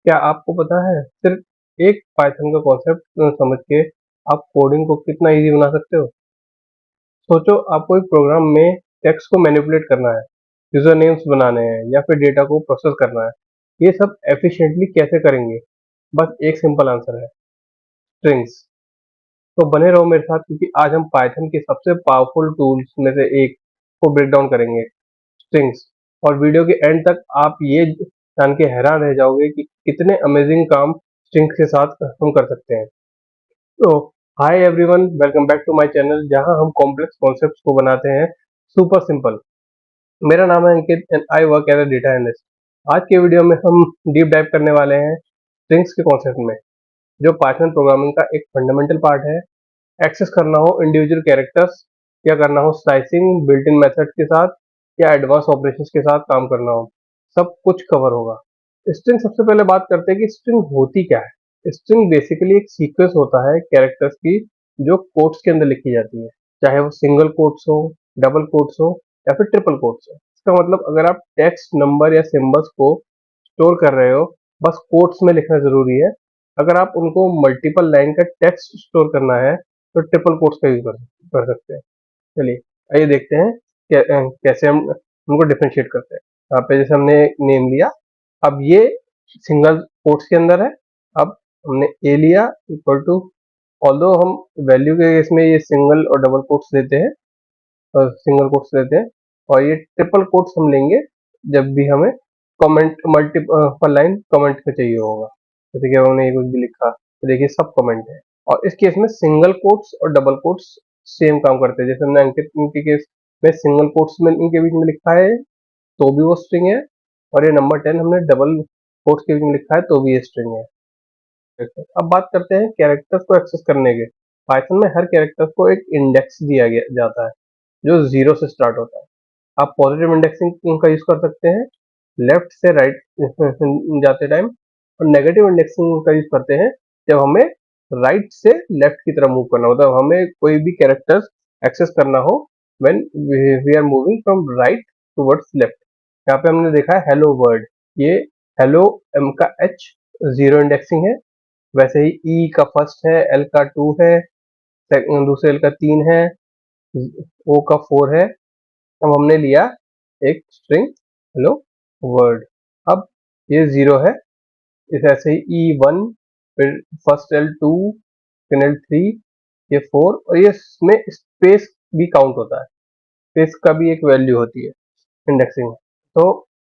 क्या आपको पता है सिर्फ एक पाइथन का कॉन्सेप्ट समझ के आप कोडिंग को कितना इजी बना सकते हो? सोचो आपको एक प्रोग्राम में टेक्स्ट को मैनिपुलेट करना है, यूजर नेम्स बनाने हैं या फिर डेटा को प्रोसेस करना है। ये सब एफिशिएंटली कैसे करेंगे? बस एक सिंपल आंसर है, स्ट्रिंग्स। तो बने रहो मेरे साथ क्योंकि आज हम पाइथन के सबसे पावरफुल टूल्स में से एक को ब्रेक डाउन करेंगे, स्ट्रिंग्स। और वीडियो के एंड तक आप ये जान के हैरान रह जाओगे कि कितने अमेजिंग काम स्ट्रिंग्स के साथ हम कर सकते हैं। तो hi everyone, welcome back to my channel जहां हम कॉम्प्लेक्स कॉन्सेप्ट्स को बनाते हैं सुपर सिंपल। मेरा नाम है Ankit and I work as a data analyst. आज के वीडियो में हम डीप डाइव करने वाले हैं स्ट्रिंग्स के कॉन्सेप्ट में, जो पाइथन प्रोग्रामिंग का एक फंडामेंटल पार्ट है। एक्सेस करना हो इंडिविजुअल कैरेक्टर्स या करना हो स्लाइसिंग बिल्ट इन मेथड के साथ या एडवांस ऑपरेशंस के साथ काम करना हो, सब कुछ कवर होगा। स्ट्रिंग, सबसे पहले बात करते हैं कि स्ट्रिंग होती क्या है। स्ट्रिंग बेसिकली एक सीक्वेंस होता है कैरेक्टर्स की, जो कोट्स के अंदर लिखी जाती है, चाहे वो सिंगल कोट्स हो, डबल कोट्स हो या फिर ट्रिपल कोट्स हो। इसका मतलब अगर आप टेक्स्ट, नंबर या सिंबल्स को स्टोर कर रहे हो, बस कोट्स में लिखना जरूरी है। अगर आप उनको मल्टीपल लाइन का टेक्स्ट स्टोर करना है तो ट्रिपल कोट्स का यूज कर सकते हैं। चलिए आइए देखते हैं कैसे हम उनको डिफरेंशिएट करते हैं। यहाँ पे जैसे हमने नेम लिया, अब ये सिंगल कोट्स के अंदर है। अब हमने ए लिया इक्वल टू, ऑल्दो हम वैल्यू के केस में ये सिंगल और डबल कोट्स लेते हैं, और सिंगल कोट्स लेते हैं, और ये ट्रिपल कोट्स हम लेंगे जब भी हमें कमेंट, मल्टीपल लाइन कमेंट में चाहिए होगा। जैसे कि हमने ये कुछ भी लिखा तो देखिए सब कमेंट है। और इस केस में सिंगल कोट्स और डबल कोट्स सेम काम करते हैं। जैसे हमने अंकित के केस में सिंगल कोट्स में इनके बीच में लिखा है तो भी वो स्ट्रिंग है, और ये नंबर 10 हमने डबल कोट्स के बीच में लिखा है तो भी ये स्ट्रिंग है। अब बात करते हैं कैरेक्टर्स को एक्सेस करने के। पाइथन में हर कैरेक्टर को एक इंडेक्स दिया गया जाता है जो 0 से स्टार्ट होता है। आप पॉजिटिव इंडेक्सिंग का यूज कर सकते हैं लेफ्ट से राइट जाते टाइम, और नेगेटिव इंडेक्सिंग का यूज करते हैं जब हमें राइट से लेफ्ट की तरफ मूव करना होता है, हमें कोई भी कैरेक्टर्स एक्सेस करना हो when we are moving from right towards left. यहाँ पे हमने देखा है हेलो वर्ड, ये हेलो एम का एच 0 इंडेक्सिंग है। वैसे ही ई का फर्स्ट है, एल का 2 है, दूसरे एल का 3 है, ओ का 4 है। अब हमने लिया एक स्ट्रिंग हेलो वर्ड। अब ये 0 है, इस ऐसे ही ई 1, फिर फर्स्ट एल 2, फिर एल 3, ये 4, और ये इसमें स्पेस भी काउंट होता है। स्पेस का भी एक वैल्यू होती है इंडेक्सिंग में। तो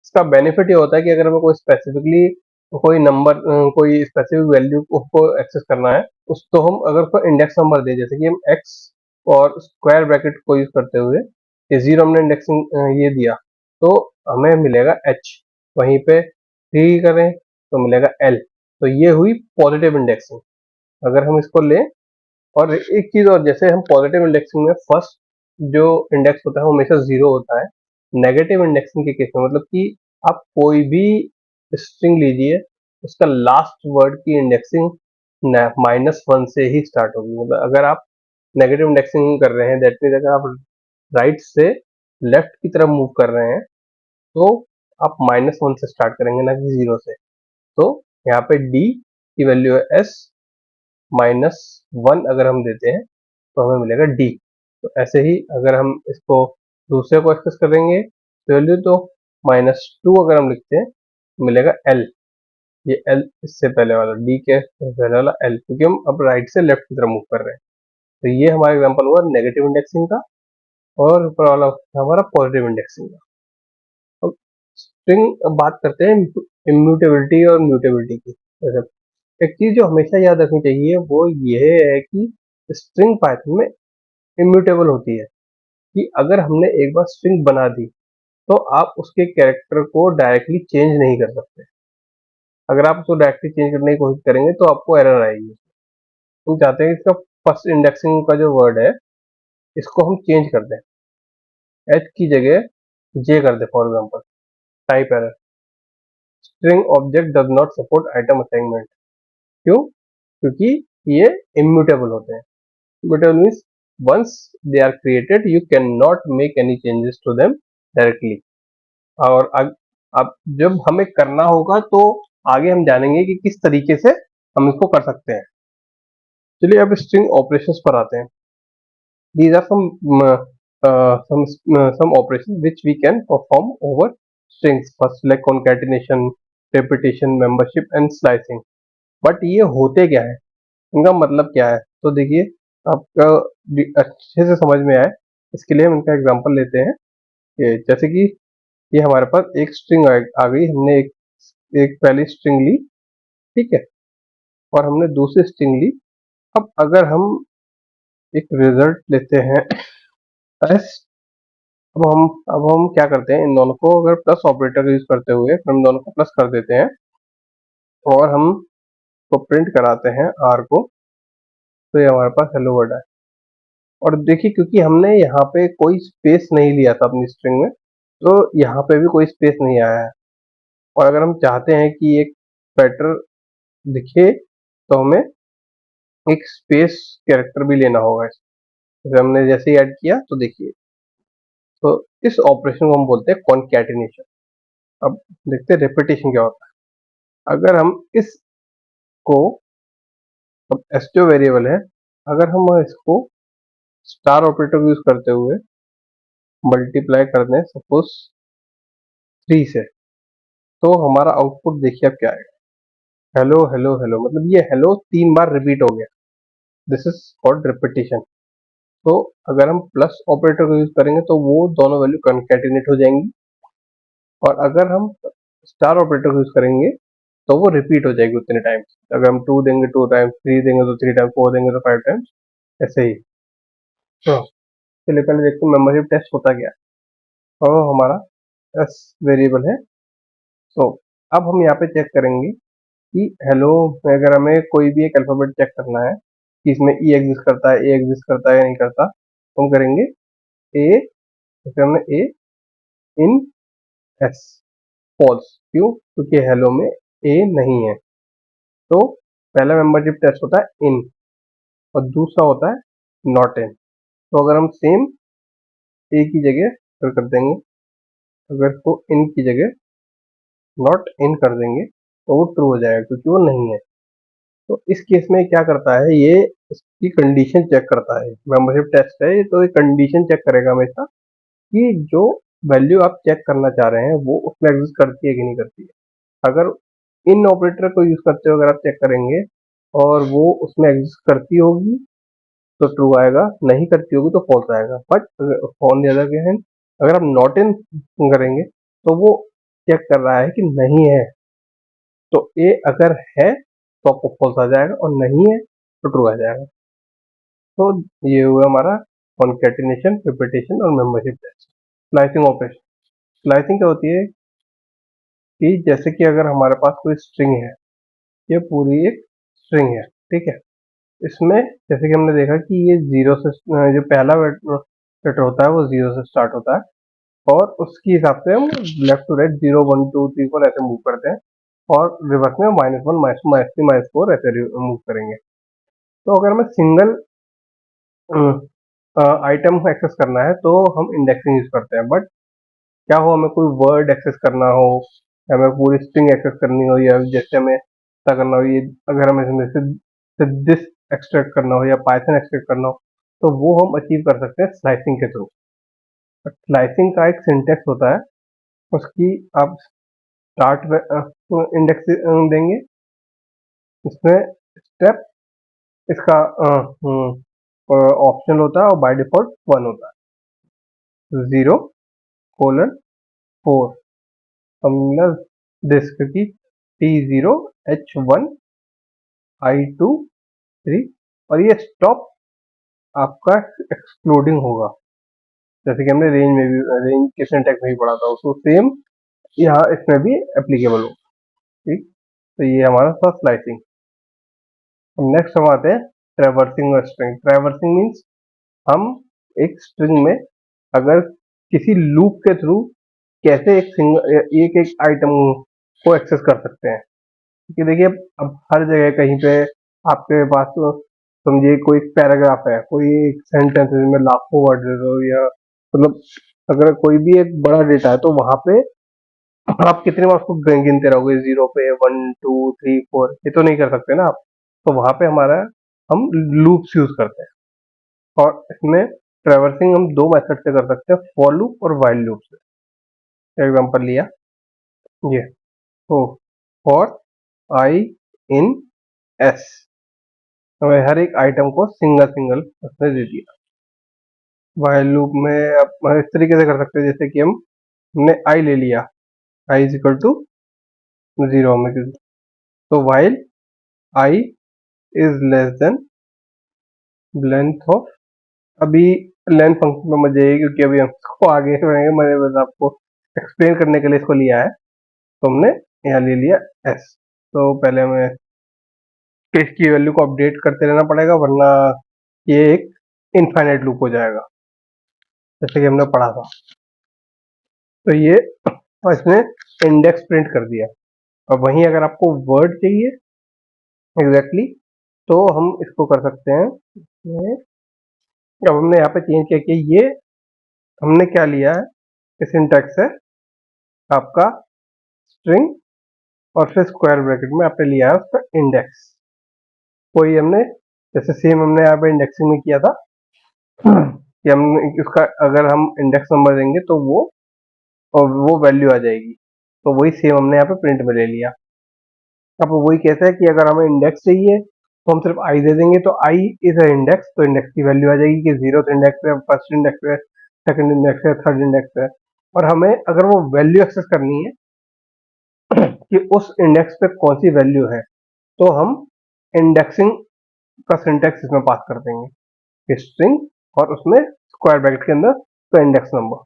इसका बेनिफिट ये होता है कि अगर हमें कोई स्पेसिफिकली कोई नंबर, कोई स्पेसिफिक वैल्यू को एक्सेस करना है, उस तो हम अगर उसको इंडेक्स नंबर दे, जैसे कि हम एक्स और स्क्वायर ब्रैकेट को यूज करते हुए ये 0 हमने इंडेक्सिंग ये दिया तो हमें मिलेगा एच। वहीं पे 3 करें तो मिलेगा एल। तो ये हुई पॉजिटिव इंडेक्सिंग। अगर हम इसको लें, और एक चीज और, जैसे हम पॉजिटिव इंडेक्सिंग में फर्स्ट जो इंडेक्स होता है वो हमेशा 0 होता है। नेगेटिव इंडेक्सिंग के केस में मतलब कि आप कोई भी स्ट्रिंग लीजिए, उसका लास्ट वर्ड की इंडेक्सिंग -1 से ही स्टार्ट होगी। मतलब अगर आप नेगेटिव इंडेक्सिंग कर रहे हैं, दैट मीन्स अगर आप राइट से लेफ्ट की तरफ मूव कर रहे हैं तो आप -1 से स्टार्ट करेंगे, ना कि 0 से। तो यहाँ पे डी की वैल्यू है एस, -1 अगर हम देते हैं तो हमें मिलेगा डी। तो ऐसे ही अगर हम इसको दूसरे को एक्सेस करेंगे तो वैल्यू तो -2 अगर हम लिखते हैं तो मिलेगा एल। ये एल इससे पहले वाला, डी के पहले वाला एल, क्योंकि हम अब राइट से लेफ्ट की तरफ मूव कर रहे हैं। तो ये हमारा एग्जांपल हुआ नेगेटिव इंडेक्सिंग का, और ऊपर वाला हमारा पॉजिटिव इंडेक्सिंग का। अब स्ट्रिंग बात करते हैं इम्यूटेबिलिटी और म्यूटेबिलिटी की। जैसे एक चीज जो हमेशा याद रखनी चाहिए वो ये है कि स्ट्रिंग पाइथन में इम्यूटेबल होती है, कि अगर हमने एक बार स्ट्रिंग बना दी तो आप उसके कैरेक्टर को डायरेक्टली चेंज नहीं कर सकते। अगर आप उसको डायरेक्टली चेंज करने की कोशिश करेंगे तो आपको एरर आएगी। हम चाहते हैं कि इसका फर्स्ट इंडेक्सिंग का जो वर्ड है इसको हम चेंज कर दें, एच की जगह जे कर दें for example. Type error, string object does not support item assignment. क्यों? क्योंकि ये इम्यूटेबल होते हैं। Immutable means once they are created you cannot make any changes to them directly। और अब जब हमें करना होगा तो आगे हम जानेंगे कि किस तरीके से हम इसको कर सकते हैं। चलिए अब स्ट्रिंग ऑपरेशंस पर आते हैं। These are some operations which we can perform over strings. First like concatenation, repetition, membership and slicing. But ये होते क्या है, इनका मतलब क्या है? तो देखिए आपका अच्छे से समझ में आए इसके लिए हम इनका एग्जांपल लेते हैं। जैसे कि ये हमारे पास एक स्ट्रिंग आ गई, हमने एक पहली स्ट्रिंग ली, ठीक है, और हमने दूसरी स्ट्रिंग ली। अब अगर हम एक रिजल्ट लेते हैं एस, अब हम क्या करते हैं, इन दोनों को अगर प्लस ऑपरेटर यूज करते हुए हम दोनों को प्लस कर देते हैं और हम को प्रिंट कराते हैं आर को, तो ये हमारे पास हेलो वर्ड है। और देखिए क्योंकि हमने यहाँ पे कोई स्पेस नहीं लिया था अपनी स्ट्रिंग में, तो यहाँ पे भी कोई स्पेस नहीं आया है। और अगर हम चाहते हैं कि एक पैटर्न दिखे तो हमें एक स्पेस कैरेक्टर भी लेना होगा। जैसे हमने जैसे ही ऐड किया तो देखिए, तो इस ऑपरेशन को हम बोलते हैं कॉन्कैटिनेशन। अब देखते हैं रेपिटेशन क्या होता है। अगर हम इसको, अब एस जो वेरिएबल है, अगर हम इसको स्टार ऑपरेटर यूज करते हुए मल्टीप्लाई कर दें सपोज 3 से, तो हमारा आउटपुट देखिए अब क्या आएगा, हेलो हेलो हेलो। मतलब ये हेलो 3 बार रिपीट हो गया, दिस इज कॉल्ड रिपीटिशन। तो अगर हम प्लस ऑपरेटर को यूज करेंगे तो वो दोनों वैल्यू कंकैटिनेट हो जाएंगी, और अगर हम स्टार ऑपरेटर को यूज करेंगे तो वो रिपीट हो जाएगी उतने टाइम्स। अगर हम 2 देंगे 2 टाइम्स, 3 देंगे तो 3 टाइम्स, 4 देंगे तो 5 टाइम्स, ऐसे ही। तो चलिए पहले देखते हैं मेमोरी टेस्ट होता क्या है। और वो हमारा एस वेरिएबल है। तो अब हम यहाँ पे चेक करेंगे कि हेलो में अगर हमें कोई भी एक अल्फाबेट चेक करना है कि इसमें ई एग्जिस्ट करता है, ए एग्जिस्ट करता है या नहीं करता, तो हम करेंगे ए, जैसे हमने ए इन एस फॉल्स। क्यों? क्योंकि हेलो में ए नहीं है। तो पहला मेंबरशिप टेस्ट होता है इन और दूसरा होता है नॉट इन। तो अगर हम सेम ए की जगह फिर कर देंगे, अगर इसको इन की जगह नॉट इन कर देंगे तो वो ट्रू हो जाएगा क्योंकि वो नहीं है। तो इस केस में क्या करता है, ये इसकी कंडीशन चेक करता है। मेंबरशिप टेस्ट है तो ये कंडीशन चेक करेगा हमेशा कि जो वैल्यू आप चेक करना चाह रहे हैं वो उसमें एग्जिस्ट करती है कि नहीं करती है। अगर इन ऑपरेटर को यूज करते हुए अगर आप चेक करेंगे और वो उसमें एग्जिस्ट करती होगी तो ट्रू आएगा, नहीं करती होगी तो फॉल्स आएगा। But on the other hand अगर आप नॉट इन करेंगे तो वो चेक कर रहा है कि नहीं है, तो ए अगर है तो आपको फॉल्स आ जाएगा और नहीं है तो ट्रू आ जाएगा। तो ये हुआ हमारा कॉन्कैटिनेशन, रिपीटेशन और membership test. Slicing operation, slicing क्या होती है कि जैसे कि अगर हमारे पास कोई स्ट्रिंग है, ये पूरी एक स्ट्रिंग है, ठीक है, इसमें जैसे कि हमने देखा कि ये जीरो से जो पहला लेटर होता है वो जीरो से स्टार्ट होता है और उसके हिसाब से हम लेफ्ट टू राइट 0 1 2 3 4 ऐसे मूव करते हैं और रिवर्स में -1 -2 -3 -4 ऐसे मूव करेंगे। तो अगर हमें सिंगल आइटम एक्सेस करना है तो हम इंडेक्सिंग यूज करते हैं। बट क्या हो, हमें कोई वर्ड एक्सेस करना हो, हमें पूरी स्ट्रिंग एक्सेस करनी हो, या जैसे हमें क्या करना हो, ये अगर हमें इसमें से दिस एक्सट्रैक्ट करना हो या पाइथन एक्सट्रैक्ट करना हो तो वो हम अचीव कर सकते हैं स्लाइसिंग के थ्रू। स्लाइसिंग का एक सिंटेक्स होता है, उसकी आप स्टार्ट इंडेक्स देंगे, इसमें स्टेप इसका ऑप्शन होता है और बाय डिफॉल्ट 1 होता है, 0:4 डिस्क की T0 H1 I2 3 और ये स्टॉप आपका एक्सक्लूडिंग होगा, जैसे कि हमने रेंज में भी रेंज के सिंटेक्स में भी पढ़ा था, उसको सेम यहाँ इसमें भी एप्लीकेबल होगा। ठीक, तो ये हमारा था स्लाइसिंग। नेक्स्ट हम आते हैं ट्रैवर्सिंग और स्ट्रिंग। ट्रैवर्सिंग मीन्स हम एक स्ट्रिंग में अगर किसी लूप के थ्रू कैसे एक एक आइटम को एक्सेस कर सकते हैं। क्योंकि देखिए अब हर जगह कहीं पे आपके पास तो समझिए कोई पैराग्राफ है, कोई एक सेंटेंस है जिसमें लाखों वर्ड हो, या मतलब अगर कोई भी एक बड़ा डेटा है तो वहां पे आप कितनी बार उसको गिनते रहोगे, 0 पे 1 2 3 4, ये तो नहीं कर सकते ना आप। तो वहां पे हमारा हम लूप्स यूज करते हैं, और इसमें ट्रैवर्सिंग हम दो मेथड से कर सकते हैं, फॉर लूप और वाइल लूप से। एग्जांपल लिया ये, तो फॉर आई इन एस, हमें हर एक आइटम को सिंगल सिंगल उसने दे दिया। वाइल लूप में आप इस तरीके से कर सकते हैं, जैसे कि हमने आई ले लिया, आई इज इक्वल टू 0 में, तो while I is less than length of, अभी लेंथ फंक्शन में मजे है क्योंकि अभी हमको आगे बढ़ेंगे, मैंने बस आपको एक्सप्लेन करने के लिए इसको लिया है। तो हमने यहाँ ले लिया एस, तो पहले हमें इसकी वैल्यू को अपडेट करते रहना पड़ेगा, वरना ये एक इनफाइनाइट लूप हो जाएगा, जैसे कि हमने पढ़ा था। तो ये इसने इंडेक्स प्रिंट कर दिया। और वहीं अगर आपको वर्ड चाहिए एग्जैक्टली तो हम इसको कर सकते हैं। अब हमने यहाँ पे चेंज किया कि ये हमने क्या लिया है, ये सिंटैक्स है आपका स्ट्रिंग, और फिर स्क्वायर ब्रैकेट में आपने लिया है उसका इंडेक्स। कोई हमने जैसे सेम हमने यहाँ पे इंडेक्सिंग में किया था कि हम उसका अगर हम इंडेक्स नंबर देंगे तो वो वैल्यू आ जाएगी, तो वही सेम हमने यहाँ पे प्रिंट में ले लिया। अब वही कहता है कि अगर हमें इंडेक्स चाहिए तो हम सिर्फ आई दे देंगे, तो आई इज अ इंडेक्स, तो इंडेक्स की वैल्यू आ जाएगी कि 0th इंडेक्स है, फर्स्ट इंडेक्स है, सेकंड इंडेक्स है, थर्ड इंडेक्स है। और हमें अगर वो वैल्यू एक्सेस करनी है कि उस इंडेक्स पे कौन सी वैल्यू है, तो हम इंडेक्सिंग का सिंटैक्स इसमें पास कर देंगे, स्ट्रिंग और उसमें स्क्वायर ब्रैकेट के अंदर तो इंडेक्स नंबर।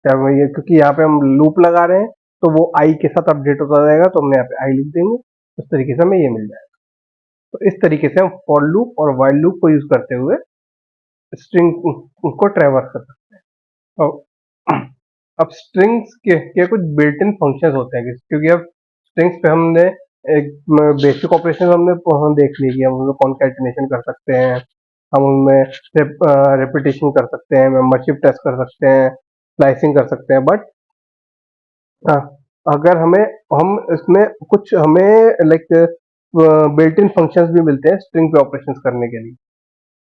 क्या ये, क्योंकि यहाँ पे हम लूप लगा रहे हैं तो वो आई के साथ अपडेट होता जाएगा, तो हमने यहाँ पे आई लिख देंगे, उस तरीके से हमें ये मिल जाएगा। तो इस तरीके से हम फॉर लूप और वाइल लूप को यूज करते हुए स्ट्रिंग को ट्रैवर्स कर सकते हैं। और अब स्ट्रिंग्स के कुछ बिल्ट इन फंक्शंस होते हैं, क्योंकि अब स्ट्रिंग्स पे हमने एक बेसिक ऑपरेशन हमने देख ली कि हम उनमें कॉन्कैटिनेशन कर सकते हैं, हम उनमें रेपिटेशन कर सकते हैं, मेंबरशिप टेस्ट कर सकते हैं, स्लाइसिंग कर सकते हैं। बट अगर हम इसमें कुछ हमें लाइक बिल्ट इन फंक्शंस भी मिलते हैं स्ट्रिंग पे ऑपरेशंस करने के लिए।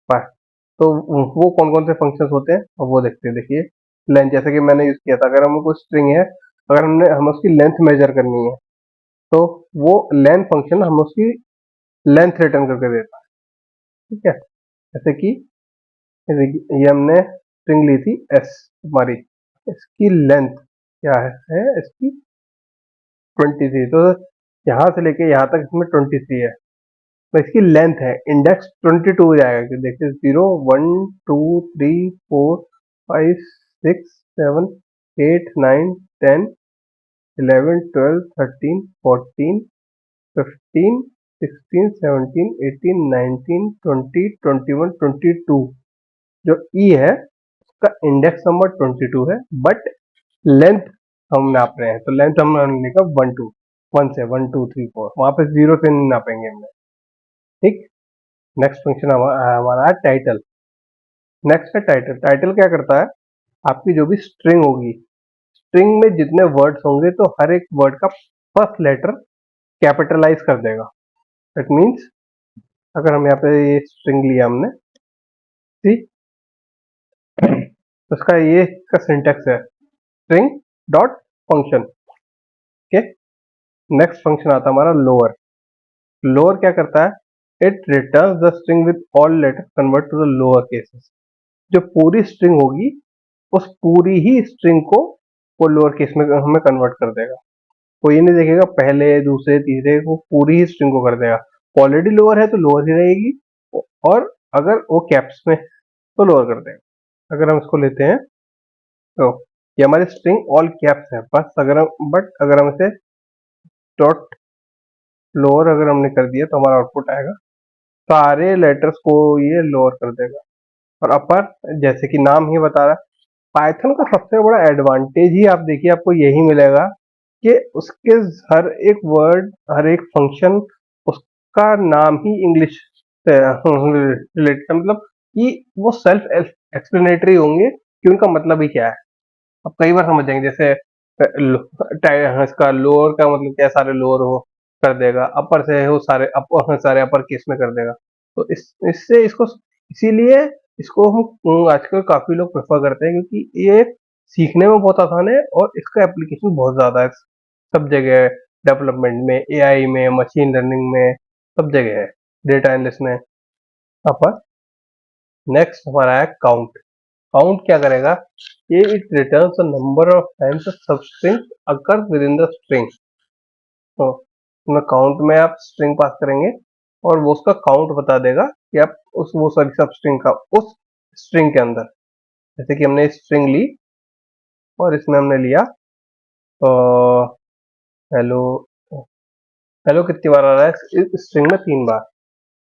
पर तो वो कौन कौन से फंक्शंस होते हैं अब वो देखते हैं। देखिए लेंथ, जैसे कि मैंने यूज किया था, अगर हमें कोई स्ट्रिंग है, अगर हमें उसकी लेंथ मेजर करनी है, तो वो लेंथ फंक्शन हम उसकी लेंथ रिटर्न करके देता है। ठीक है, जैसे कि ये हमने स्ट्रिंग ली थी एस हमारी, इसकी लेंथ क्या है इसकी 23, तो यहाँ से लेके यहाँ तक इसमें 23 है, तो इसकी लेंथ है इंडेक्स 22 हो जाएगा कि देखिए 0 1 2 3 4 5 6 7 8 9 10 11 12 13 14 15 16 17 18 19 20 21 22, जो ई है उसका इंडेक्स नंबर 22 है, बट लेंथ हम नाप रहे हैं, तो लेंथ हम लिखा 1 2 1 से 1 2 3 4, वहां पे 0 से नहीं नापेंगे हमने। ठीक, नेक्स्ट फंक्शन हमारा है टाइटल। नेक्स्ट है टाइटल। टाइटल क्या करता है, आपकी जो भी स्ट्रिंग होगी, स्ट्रिंग में जितने वर्ड्स होंगे तो हर एक वर्ड का फर्स्ट लेटर कैपिटलाइज कर देगा। दैट मीन्स अगर हम यहाँ पे ये स्ट्रिंग लिया हमने, ठीक, तो उसका ये इसका सिंटेक्स है string dot function. Okay, next function आता है हमारा लोअर। लोअर क्या करता है, it returns the string with all letter convert to the lower cases. जो पूरी स्ट्रिंग होगी उस पूरी ही स्ट्रिंग को वो लोअर केस में हमें कन्वर्ट कर देगा। वो ये नहीं देखेगा पहले दूसरे तीसरे, वो पूरी ही स्ट्रिंग को कर देगा। ऑलरेडी लोअर है तो लोअर ही रहेगी, और अगर वो कैप्स में तो लोअर कर देगा। अगर हम इसको लेते हैं तो ये हमारी स्ट्रिंग ऑल कैप्स है बस, अगर हम इसे डॉट लोअर अगर हमने कर दिया तो हमारा आउटपुट आएगा सारे लेटर्स को ये लोअर कर देगा। और अपर, जैसे कि नाम ही बता रहा है, पाइथन का सबसे बड़ा एडवांटेज ही आप देखिए आपको यही मिलेगा कि उसके हर एक वर्ड, हर एक फंक्शन, उसका नाम ही इंग्लिश से रिलेटेड, मतलब कि वो सेल्फ एक्सप्लेनेटरी होंगे कि उनका मतलब ही क्या है। आप कई बार समझ जाएंगे, जैसे इसका लोअर का मतलब क्या, सारे लोअर हो कर देगा, अपर से हो सारे सारे अपर केस में कर देगा। तो इससे इसको इसीलिए इसको हम आजकल काफी लोग प्रेफर करते हैं, क्योंकि ये सीखने में बहुत आसान है और इसका एप्लीकेशन बहुत ज्यादा है, सब जगह है। डेवलपमेंट में, एआई में, मशीन लर्निंग में, सब जगह है, डेटा एनालिस्ट में। अपर नेक्स्ट हमारा है काउंट। काउंट क्या करेगा, ये it returns the number of times a substring occur with in the string. तो काउंट में आप स्ट्रिंग पास करेंगे और वो उसका काउंट बता देगा कि आप उस वो सॉरी सबस्ट्रिंग का उस स्ट्रिंग के अंदर, जैसे कि हमने स्ट्रिंग ली और इसमें हमने लिया हेलो। हेलो कितनी बार आ रहा है इस स्ट्रिंग में? 3 बार।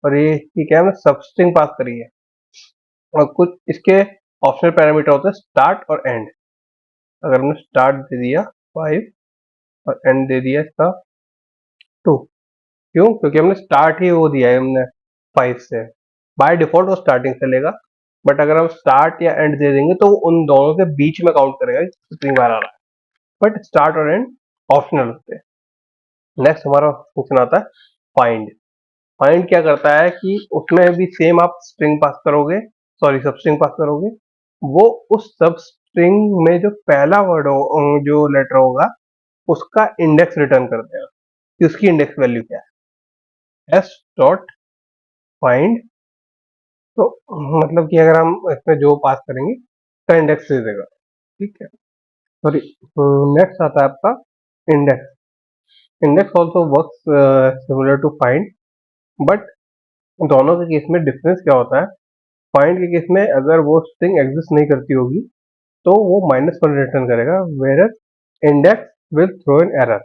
और ये क्या है, हमने सबस्ट्रिंग पास करी है। और कुछ इसके ऑप्शनल पैरामीटर होते हैं, स्टार्ट और एंड। अगर हमने स्टार्ट दे दिया 5 और एंड दे दिया इसका 2, क्यों? क्योंकि हमने स्टार्ट ही वो दिया है हमने 5 से, बाय डिफॉल्ट वो स्टार्टिंग से लेगा। बट अगर हम स्टार्ट या एंड दे देंगे तो वो उन दोनों के बीच में काउंट करेगा कि कितनी बार आ रहा है। बट स्टार्ट और एंड ऑप्शनल होते हैं। नेक्स्ट हमारा क्वेश्चन आता है फाइंड। फाइंड क्या करता है कि उसमें भी सेम आप स्ट्रिंग पास करोगे, सॉरी सबस्ट्रिंग पास करोगे। वो उस सब स्ट्रिंग में जो पहला वर्ड हो, जो लेटर होगा, उसका इंडेक्स रिटर्न कर देगा कि उसकी इंडेक्स वैल्यू क्या है। S dot find. तो मतलब कि अगर हम इसमें जो पास करेंगे उसका इंडेक्स दे देगा, ठीक है। सॉरी, नेक्स्ट आता है आपका index. Index also works similar to find, but दोनों के केस में डिफरेंस क्या होता है। फाइंड के केस में अगर वो स्ट्रिंग एग्जिस्ट नहीं करती होगी तो वो -1 रिटर्न करेगा, where index will throw in error,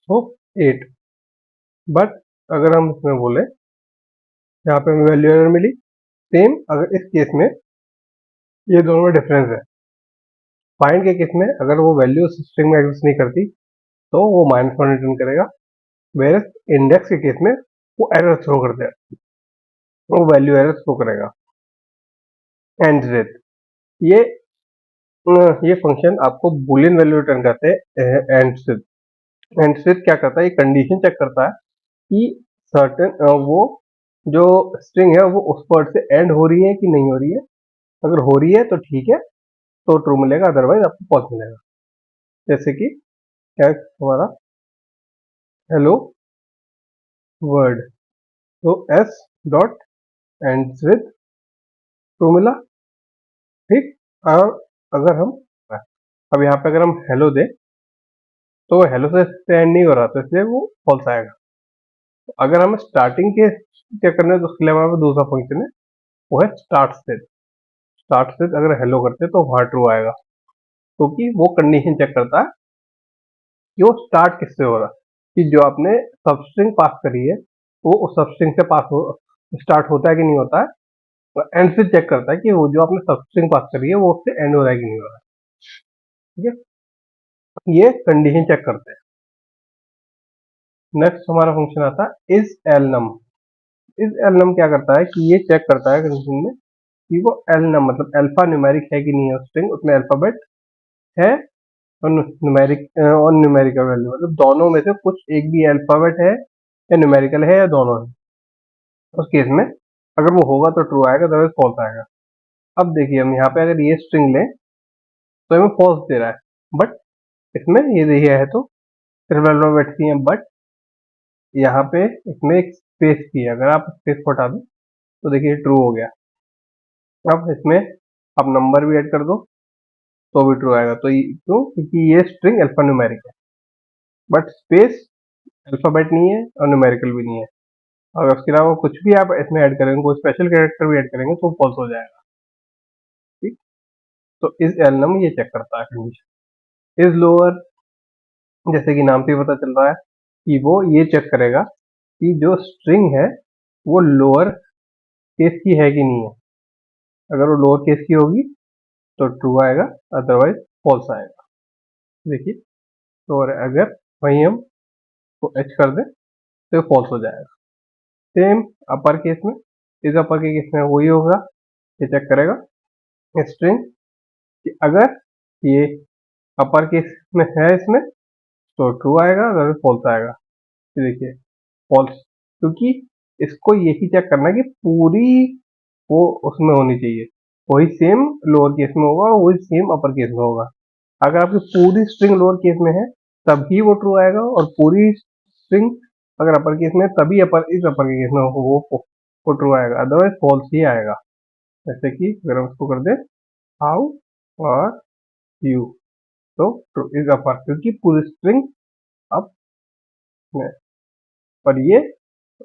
so 8। But अगर हम इसमें बोले, यहाँ पे हमें वैल्यू एरर मिली, सेम अगर इस केस में ये दोनों में डिफरेंस है। फाइंड के केस में अगर वो वैल्यू स्ट्रिंग में एग्जिस्ट नहीं करती तो वो -1 रिटर्न करेगा, वेयर इंडेक्स के केस में वो एरर थ्रो कर देगा, वो वैल्यू एरर थ्रो करेगा। एंड विथ ये ये फंक्शन आपको बुलियन वैल्यू रिटर्न करते हैं। एंड विथ क्या करता है, ये कंडीशन चेक करता है कि सर्टेन वो जो स्ट्रिंग है वो उस वर्ड से एंड हो रही है कि नहीं हो रही है। अगर हो रही है तो ठीक है, तो ट्रू मिलेगा, अदरवाइज आपको फॉल्स मिलेगा। जैसे कि क्या है हमारा हेलो वर्ड, तो S dot ends with true मिला, ठीक। और अगर हम अब यहाँ पे अगर हम हेलो दें तो हेलो से एंड नहीं हो रहा, तो इसलिए वो फॉल्स आएगा। तो अगर हम स्टार्टिंग के चेक करना है तो उसके लिए हमारे पास दूसरा फंक्शन है, वो है स्टार्ट से। स्टार्ट से अगर हेलो करते तो वहाँ ट्रू आएगा, क्योंकि वो कंडीशन चेक करता है कि वो स्टार्ट किससे हो रहा है, कि जो आपने सबस्ट्रिंग पास करी है वो उस सबस्ट्रिंग से पास हो स्टार्ट होता है कि नहीं होता है। एंड से चेक करता है कि वो जो आपने सबस्ट्रिंग पास करी है वो उससे एंड हो रहा है कि नहीं हो रहा है, ठीक है। ये कंडीशन चेक करते हैं। नेक्स्ट हमारा फंक्शन आता है isalnum. Isalnum क्या करता है कि ये चेक करता है कंडीशन में कि वो एल नम मतलब अल्फा न्यूमेरिक है कि नहीं है, स्ट्रिंग उसमें अल्फाबेट है और न्यूमेरिक और न्यूमेरिकल वैल्यू, मतलब दोनों में से कुछ एक भी अल्फाबेट है या न्यूमेरिकल है या दोनों है। उस केस में अगर वो होगा तो ट्रू आएगा, अदरवाइज फॉल्स आएगा। अब देखिए हम यहाँ पे अगर ये स्ट्रिंग लें तो हमें फॉल्स दे रहा है, बट इसमें ये दिया है तो सिर्फ अल्फाबेट्स ही हैं। बट यहाँ पे इसमें एक स्पेस की है, अगर आप स्पेस को हटा दो तो देखिए ट्रू हो गया। अब इसमें आप नंबर भी ऐड कर दो तो भी ट्रू आएगा। तो क्यों? क्योंकि ये स्ट्रिंग अल्फा न्यूमेरिक है, बट स्पेस अल्फाबेट नहीं है और न्यूमेरिकल भी नहीं है। और उसके अलावा कुछ भी आप इसमें ऐड करेंगे, कोई स्पेशल कैरेक्टर भी ऐड करेंगे तो फॉल्स हो जाएगा, ठीक। तो इस एलनम ये चेक करता है कंडीशन। इज लोअर, जैसे कि नाम से ही पता चल रहा है कि वो ये चेक करेगा कि जो स्ट्रिंग है वो लोअर केस की है कि नहीं है। अगर वो लोअर केस की होगी तो ट्रू आएगा, अदरवाइज फॉल्स आएगा। देखिए तो अगर वहीं हम को एच कर दें तो फॉल्स हो जाएगा। सेम अपर केस में, इस अपर के केस में वही होगा, ये चेक करेगा स्ट्रिंग कि अगर ये अपर केस में है इसमें तो ट्रू आएगा, अगर फॉल्स आएगा। ये देखिए फॉल्स, क्योंकि इसको यही चेक करना है कि पूरी वो उसमें होनी चाहिए, वही सेम लोअर केस में होगा, वही सेम अपर केस में होगा। अगर आपकी पूरी स्ट्रिंग लोअर केस में है तभी वो ट्रू आएगा, और पूरी स्ट्रिंग अगर अपर केस में है तभी अपर केस में वो ट्रू आएगा, अदरवाइज फॉल्स ही आएगा। जैसे कि अगर हम इसको कर दें हाउ आर यू, तो ट्रू इज अपर, क्योंकि पूरी स्ट्रिंग अप में, और ये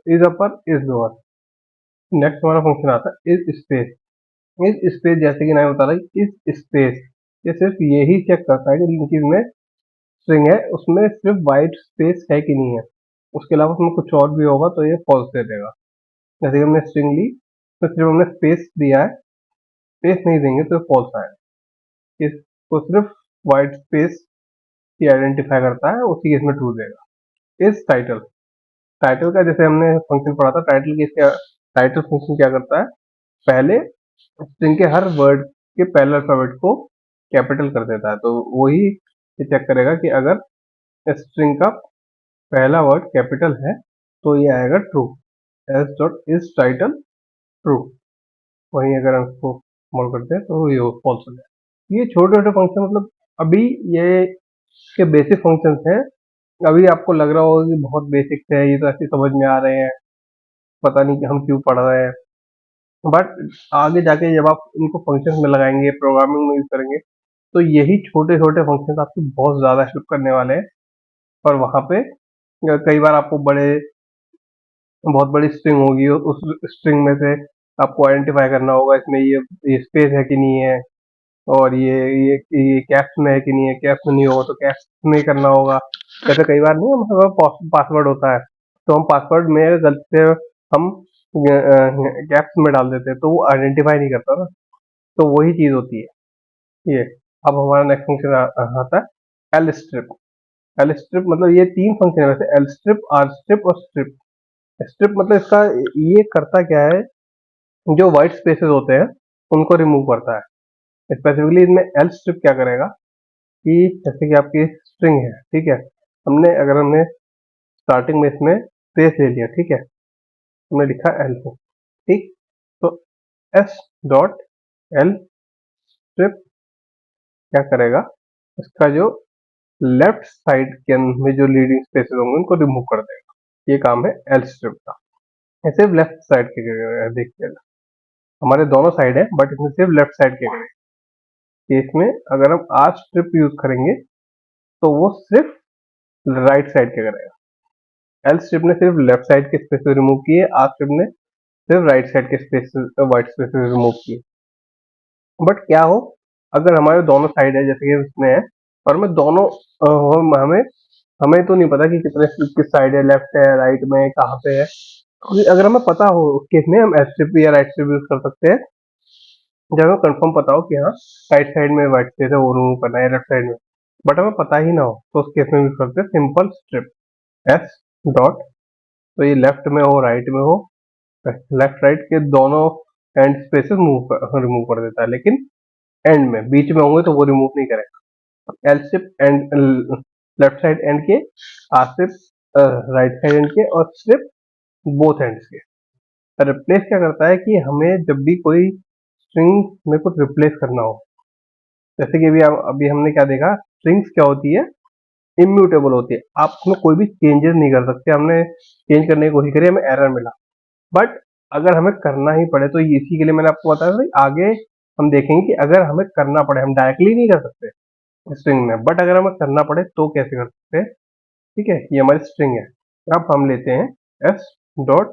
is upper is lower. Next हमारा फंक्शन आता है इज स्पेस। इज स्पेस जैसे कि नाम बता रहा है, इज स्पेस ये सिर्फ यही चेक करता है कि लिंकेज में स्ट्रिंग है उसमें सिर्फ वाइट स्पेस है कि नहीं है, उसके अलावा उसमें कुछ और भी होगा तो ये फॉल्स दे देगा। जैसे कि हमने स्ट्रिंग ली तो सिर्फ हमने स्पेस दिया है, स्पेस नहीं देंगे तो फॉल्स आएगा। इसको सिर्फ वाइट स्पेस ही आइडेंटिफाई करता है, उसी केस में ट्रू देगा। इज टाइटल, टाइटल का जैसे हमने फंक्शन पढ़ा था, टाइटल केस क्या, टाइटल फंक्शन क्या करता है, पहले स्ट्रिंग के हर वर्ड के पहले अल्फाबेट को कैपिटल कर देता है, तो वही ये चेक करेगा कि अगर स्ट्रिंग का पहला वर्ड कैपिटल है तो ये आएगा true, S dot is title true. वहीं अगर हम इसको स्मॉल करते हैं तो ये फॉल्स हो जाए। ये छोटे छोटे फंक्शन, मतलब अभी ये के बेसिक फंक्शंस हैं, अभी आपको लग रहा होगा कि बहुत बेसिक है, ये तो ऐसे समझ में आ रहे हैं, पता नहीं कि हम क्यों पढ़ रहे हैं, बट आगे जाके जब आप इनको फंक्शंस में लगाएंगे, प्रोग्रामिंग में यूज करेंगे, तो यही छोटे छोटे फंक्शंस आपकी बहुत ज़्यादा हेल्प करने वाले हैं। और वहाँ पे कई बार आपको बहुत बड़ी स्ट्रिंग होगी, उस स्ट्रिंग में से आपको आइडेंटिफाई करना होगा इसमें ये स्पेस है कि नहीं है, और ये कैप्स में है कि नहीं है, कैप्स में नहीं होगा तो कैप्स में ही करना होगा। जैसे कई बार नहीं, मतलब पासवर्ड होता है तो हम पासवर्ड में गलती से हम कैप्स में डाल देते हैं तो वो आइडेंटिफाई नहीं करता ना, तो वही चीज़ होती है ये। अब हमारा नेक्स्ट फंक्शन आता है एल स्ट्रिप। एल स्ट्रिप मतलब ये तीन फंक्शन है वैसे, एल स्ट्रिप, आर स्ट्रिप और स्ट्रिप। स्ट्रिप मतलब इसका ये करता क्या है, जो वाइट स्पेसेस होते हैं उनको रिमूव करता है। स्पेसिफिकली इसमें एल स्ट्रिप क्या करेगा कि जैसे कि आपकी स्ट्रिंग है, ठीक है, हमने स्टार्टिंग में इसमें स्पेस ले लिया, ठीक है, हमने लिखा एल को, ठीक, तो एस डॉट एल स्ट्रिप क्या करेगा, इसका जो लेफ्ट साइड के में जो लीडिंग स्पेसेस होंगे उनको रिमूव कर देगा। ये काम है एल स्ट्रिप का। ये सिर्फ लेफ्ट साइड के देखिएगा, हमारे दोनों साइड है बट इसमें सिर्फ लेफ्ट साइड के केस में अगर हम आर स्ट्रिप यूज करेंगे तो वो सिर्फ राइट साइड के करेगा। एल स्ट्रिप ने सिर्फ लेफ्ट साइड के स्पेस रिमूव किए, आर स्ट्रिप ने सिर्फ राइट साइड के स्पेस वाइट स्पेस रिमूव किए। बट क्या हो अगर हमारे दोनों साइड है जैसे कि इसमें है, और मैं दोनों हमें हमें तो नहीं पता कि कितने किस साइड है, लेफ्ट है, राइट में, कहाँ पे है। अगर हमें पता हो उस केस में हम एल स्ट्रिप या राइट स्ट्रिप यूज कर सकते हैं। जब हमें कंफर्म पता हो कि हाँ राइट साइड में व्हाइट स्पेस है वो रिमूव करना है, लेफ्ट साइड में बट हमें पता ही ना हो, तो उस केस में यूज करते हैं सिंपल स्ट्रिप एस डॉट, तो ये लेफ्ट में हो राइट में हो, लेफ्ट राइट के दोनों एंड स्पेसेस रिमूव कर देता है, लेकिन एंड में बीच में होंगे तो वो रिमूव नहीं करेगा। Lstrip and left side end के, rstrip right side end के, और स्ट्रिप बोथ एंड्स के। रिप्लेस क्या करता है कि हमें जब भी कोई स्ट्रिंग में कुछ रिप्लेस करना हो, जैसे कि अभी हमने क्या देखा, स्ट्रिंग्स क्या होती है, इम्यूटेबल होती है, आप उसमें कोई भी चेंजेस नहीं कर सकते। हमने चेंज करने की कोशिश करी, हमें एरर मिला, बट अगर हमें करना ही पड़े तो इसी के लिए मैंने आपको बताया था, आगे हम देखेंगे कि अगर हमें करना पड़े, हम डायरेक्टली नहीं कर सकते स्ट्रिंग में, बट अगर हमें करना पड़े तो कैसे कर सकते हैं। ठीक है, ये हमारी स्ट्रिंग है। अब हम लेते हैं S dot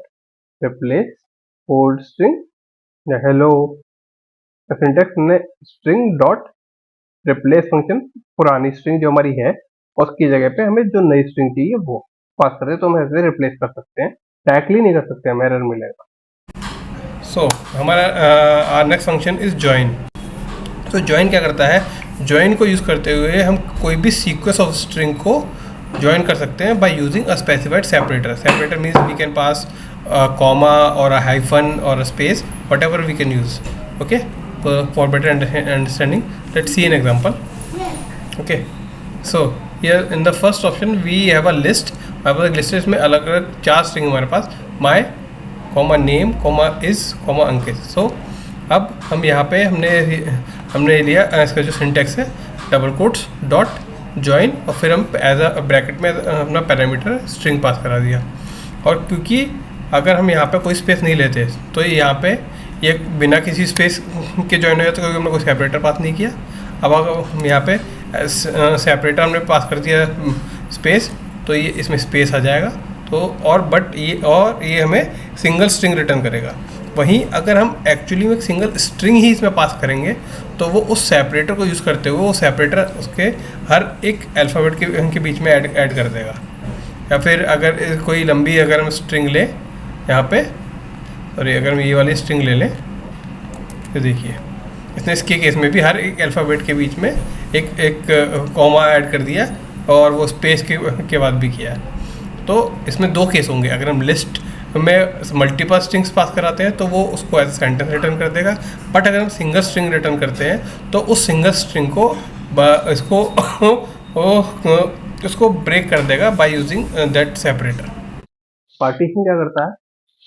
replace old string hello, syntax में स्ट्रिंग डॉट रिप्लेस फंक्शन पुरानी स्ट्रिंग जो हमारी है उसकी जगह पे हमें जो नई स्ट्रिंग चाहिए वो पास करें, तो हम ऐसे रिप्लेस कर सकते हैं, डायरेक्टली नहीं कर सकते, हमें एरर मिलेगा। सो हमारा नेक्स्ट फंक्शन इज जॉइन। तो जॉइन क्या करता है, जॉइन को यूज़ करते हुए हम कोई भी सीक्वेंस ऑफ स्ट्रिंग को जॉइन कर सकते हैं by using a specified separator. Separator means we can pass comma और अ हाइफन और a space, whatever we can use. Okay, for better understanding let's see an example. Okay, so here in the first option we have a list, हमारे पास एक list है, इसमें अलग अलग 4 string हमारे पास, my comma name comma is comma Ankit. So अब हम यहाँ पे हमने लिया इसका जो सिंटेक्स है, डबल कोट्स डॉट ज्वाइन, और फिर हम एज अ ब्रैकेट में अपना पैरामीटर स्ट्रिंग पास करा दिया। और क्योंकि अगर हम यहाँ पे कोई स्पेस नहीं लेते तो यहाँ पे ये बिना किसी स्पेस के ज्वाइन हो जाता, क्योंकि हमने कोई सेपरेटर पास नहीं किया। अब अगर हम यहाँ पे सेपरेटर हमने पास कर दिया स्पेस, तो ये इसमें स्पेस आ जाएगा, तो और ये हमें सिंगल स्ट्रिंग रिटर्न करेगा। वहीं अगर हम एक्चुअली में सिंगल स्ट्रिंग ही इसमें पास करेंगे तो वो उस सेपरेटर को यूज़ करते हुए वो सेपरेटर उसके हर एक अल्फ़ाबेट के बीच में ऐड कर देगा। या फिर अगर कोई लंबी अगर हम स्ट्रिंग लें यहाँ पे, सॉरी अगर हम ये वाली स्ट्रिंग ले लें, तो देखिए इसने इसके केस में भी हर एक अल्फ़ाबेट के बीच में एक कॉमा ऐड कर दिया और वो स्पेस के बाद भी किया। तो इसमें 2 केस होंगे, अगर हम लिस्ट में मल्टीपल स्ट्रिंग्स पास कराते हैं तो वो उसको एज सेंटेंस रिटर्न कर देगा, बट अगर हम सिंगल स्ट्रिंग रिटर्न करते हैं तो उस सिंगल स्ट्रिंग को उसको ब्रेक कर देगा by using that separator. Partition क्या करता है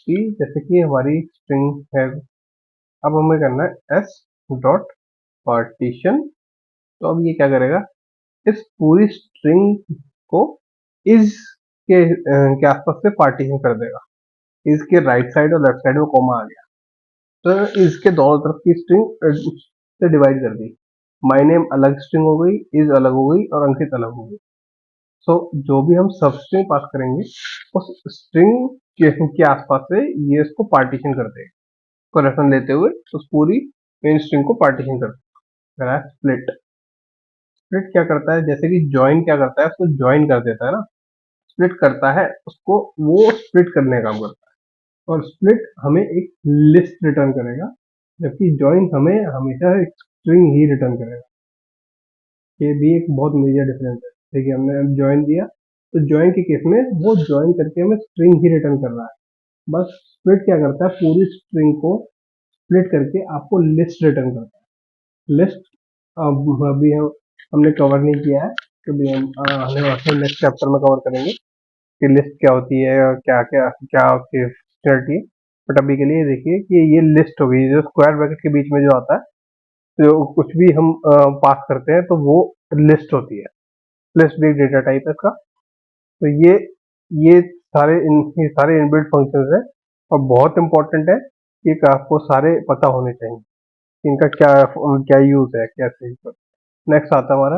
कि जैसे कि हमारी स्ट्रिंग है, अब हमें करना है एस डॉट पार्टीशन। तो अब ये क्या करेगा, इस पूरी स्ट्रिंग को इज के आसपास से पार्टीशन कर देगा। इज के राइट साइड और लेफ्ट साइड में कॉमा आ गया, तो इज के दोनों तरफ की स्ट्रिंग से डिवाइड कर दी। माय नेम अलग स्ट्रिंग हो गई, इज अलग हो गई और अंकित अलग हो गई। सो जो भी हम सब स्ट्रिंग पास करेंगे उस स्ट्रिंग के आसपास से ये इसको पार्टीशन कर देगा, को रेफरेंस लेते हुए उस पूरी मेन स्ट्रिंग को पार्टीशन कर देगा। स्प्लिट, स्प्लिट क्या करता है, जैसे कि ज्वाइन क्या करता है, उसको ज्वाइन कर देता है ना, स्प्लिट करता है उसको, वो स्प्लिट करने का काम करता है। और स्प्लिट हमें एक लिस्ट रिटर्न करेगा, जबकि ज्वाइन हमें हमेशा एक स्ट्रिंग ही रिटर्न करेगा। ये भी एक बहुत मेजर डिफरेंस है। देखिए हमने ज्वाइन दिया तो ज्वाइन के केस में वो ज्वाइन करके हमें स्ट्रिंग ही रिटर्न कर रहा है, बस स्प्लिट क्या करता है, पूरी स्ट्रिंग को स्प्लिट करके आपको लिस्ट रिटर्न करता है। लिस्ट अभी हमने कवर नहीं किया है, कभी हम नेक्स्ट चैप्टर में कवर करेंगे कि लिस्ट क्या होती है और क्या क्या क्या उसकी फंक्शनलिटी है। बट अभी के लिए देखिए कि ये लिस्ट हो गई, जो स्क्वायर ब्रैकेट के बीच में जो आता है, तो कुछ भी हम पास करते हैं तो वो लिस्ट होती है। लिस्ट भी एक डेटा टाइप है इसका। तो ये ये सारे इनबिल्ट फंक्शंस हैं और बहुत इंपॉर्टेंट है कि आपको सारे पता होने चाहिए कि इनका क्या क्या यूज है, कैसे। नेक्स्ट आता है हमारा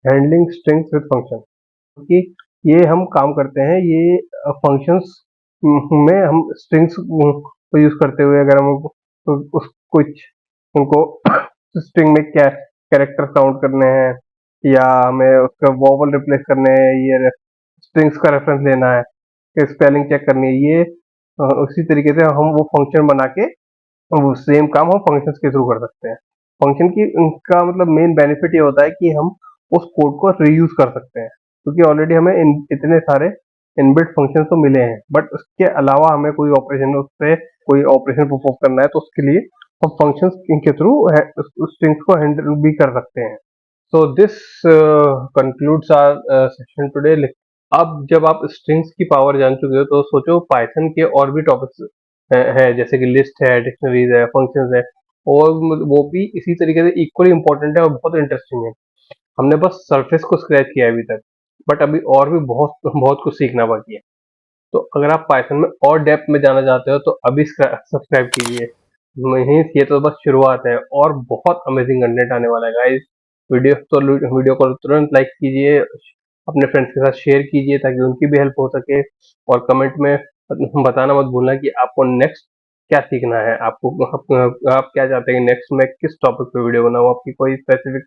हैंडलिंग स्ट्रिंग्स विद फंक्शन, क्योंकि ये हम काम करते हैं, ये फंक्शंस में हम स्ट्रिंग्स को यूज करते हुए अगर हम उस कुछ उनको स्ट्रिंग में क्या कैरेक्टर काउंट करने हैं या हमें उसका वोवल रिप्लेस करने हैं, ये स्ट्रिंग्स का रेफरेंस लेना है, स्पेलिंग चेक करनी है, ये उसी तरीके से हम वो फंक्शन बना के वो सेम काम हम फंक्शंस के थ्रू कर सकते हैं। फंक्शन की उनका मतलब मेन बेनिफिट ये होता है कि हम उस कोड को रीयूज कर सकते हैं, क्योंकि ऑलरेडी हमें इतने सारे इनबिल्ट फंक्शन तो मिले हैं, बट उसके अलावा हमें कोई ऑपरेशन उस पर कोई ऑपरेशन परफॉर्म करना है तो उसके लिए हम फंक्शंस के थ्रू स्ट्रिंग्स को हैंडल भी कर सकते हैं। So this concludes our session today. अब जब आप स्ट्रिंग्स की पावर जान चुके हो तो सोचो पाइथन के और भी टॉपिक्स है, जैसे कि लिस्ट है, डिक्शनरीज है, फंक्शंस है, और वो भी इसी तरीके से इक्वली इंपॉर्टेंट है और बहुत इंटरेस्टिंग है। हमने बस सरफेस को स्क्रैच किया है अभी तक, बट अभी और भी बहुत बहुत कुछ सीखना बाकी है। तो अगर आप पाइथन में और डेप्थ में जाना चाहते हो तो अभी सब्सक्राइब कीजिए। नहीं, ये तो बस शुरुआत है और बहुत अमेजिंग कंटेंट आने वाला है गाइस। वीडियो को तुरंत लाइक कीजिए, अपने फ्रेंड्स के साथ शेयर कीजिए ताकि उनकी भी हेल्प हो सके, और कमेंट में बताना मत भूलना कि आपको नेक्स्ट क्या सीखना है, आप क्या चाहते हैं नेक्स्ट में किस टॉपिक पे वीडियो बनाऊं। आपकी कोई स्पेसिफिक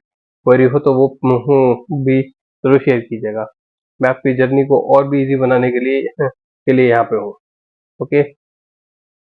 क्वेरी हो तो वो भी जरूर शेयर कीजिएगा। मैं आपकी जर्नी को और भी इजी बनाने के लिए यहाँ पे हूँ। ओके।